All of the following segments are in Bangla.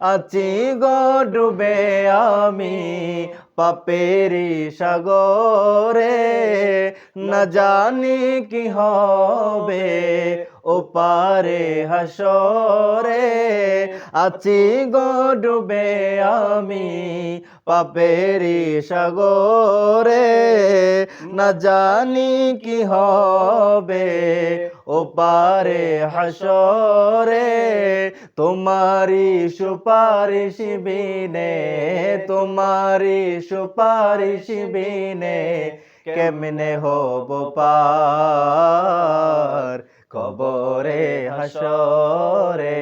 আছি গো ডুবে আমি পাপেরি সাগরে, না জানি কি হবে ওপারে হাসরে। আছি গো ডুবে আমি পাপেরি সাগরে, না জানি কি হবে ওপারে হাসরে। তোমারি সুপারিশ বিনে, তোমারি সুপারিশ বিনে কেমনে হব পার কবরে হাসরে।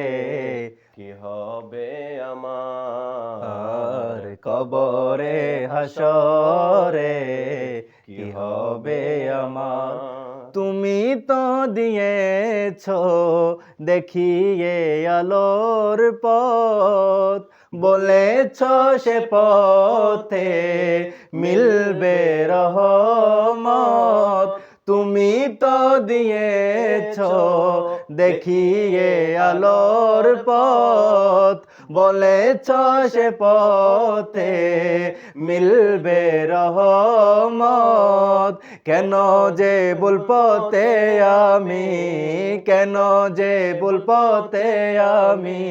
কি হবে আমার কবরে হাসরে কি হবে আমার। তুমি তো দিয়েছ দেখিয়ে আলোর পথ, বলেছ সে পথে মিলবে রহমত। তুমি তো দিয়েছ দেখিয়ে আলোর পথ, বলেছ সে পথে মিলবে রহমত। কেন যে ভুল পথে আমি, কেন যে ভুল পথে আমি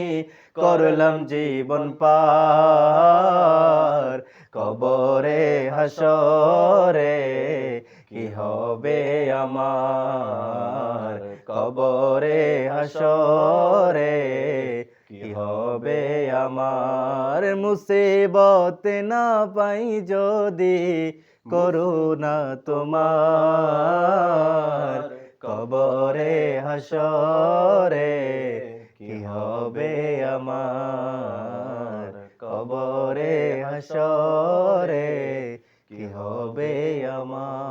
করলাম জীবন পার কবরে হাসরে কি হবে আমার। কবরে হাসরে কি হবে আমার। মুসিবত না পাই যদি করুণা তোমার, কবরে হাসরে কি হবে আমার। কবরে হাসরে কি হবে আমার।